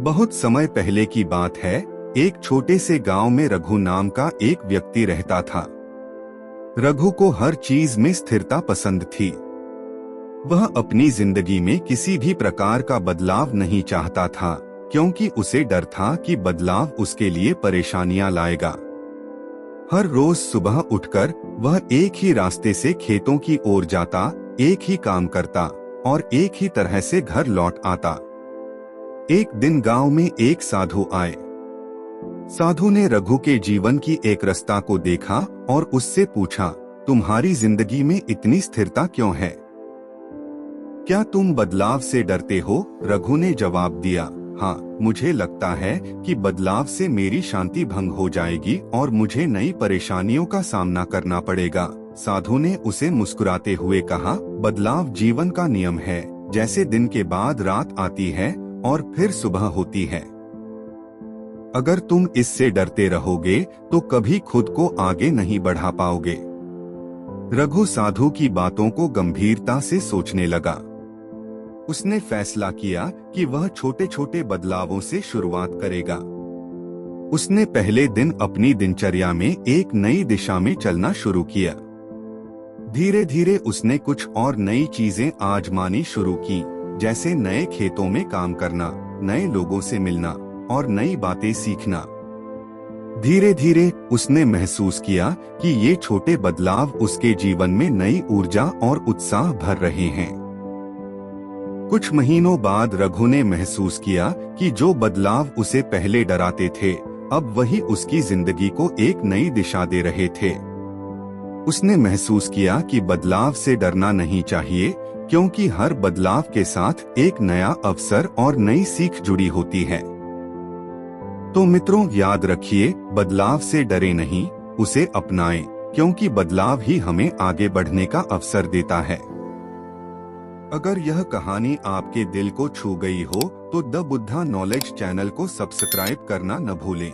बहुत समय पहले की बात है। एक छोटे से गांव में रघु नाम का एक व्यक्ति रहता था। रघु को हर चीज में स्थिरता पसंद थी। वह अपनी जिंदगी में किसी भी प्रकार का बदलाव नहीं चाहता था, क्योंकि उसे डर था कि बदलाव उसके लिए परेशानियां लाएगा। हर रोज सुबह उठकर वह एक ही रास्ते से खेतों की ओर जाता, एक ही काम करता और एक ही तरह से घर लौट आता। एक दिन गांव में एक साधु आए। साधु ने रघु के जीवन की एक रास्ता को देखा और उससे पूछा, तुम्हारी जिंदगी में इतनी स्थिरता क्यों है? क्या तुम बदलाव से डरते हो? रघु ने जवाब दिया, हाँ, मुझे लगता है कि बदलाव से मेरी शांति भंग हो जाएगी और मुझे नई परेशानियों का सामना करना पड़ेगा। साधु ने उसे मुस्कुराते हुए कहा, बदलाव जीवन का नियम है। जैसे दिन के बाद रात आती है और फिर सुबह होती है। अगर तुम इससे डरते रहोगे तो कभी खुद को आगे नहीं बढ़ा पाओगे। रघु साधु की बातों को गंभीरता से सोचने लगा। उसने फैसला किया कि वह छोटे छोटे बदलावों से शुरुआत करेगा। उसने पहले दिन अपनी दिनचर्या में एक नई दिशा में चलना शुरू किया। धीरे धीरे उसने कुछ और नई चीजें आजमानी शुरू की, जैसे नए खेतों में काम करना, नए लोगों से मिलना और नई बातें सीखना। धीरे धीरे उसने महसूस किया कि ये छोटे बदलाव उसके जीवन में नई ऊर्जा और उत्साह भर रहे हैं। कुछ महीनों बाद रघु ने महसूस किया कि जो बदलाव उसे पहले डराते थे, अब वही उसकी जिंदगी को एक नई दिशा दे रहे थे। उसने महसूस किया कि बदलाव से डरना नहीं चाहिए, क्योंकि हर बदलाव के साथ एक नया अवसर और नई सीख जुड़ी होती है। तो मित्रों, याद रखिए, बदलाव से डरे नहीं, उसे अपनाएं, क्योंकि बदलाव ही हमें आगे बढ़ने का अवसर देता है। अगर यह कहानी आपके दिल को छू गई हो तो द बुद्धा नॉलेज चैनल को सब्सक्राइब करना न भूलें।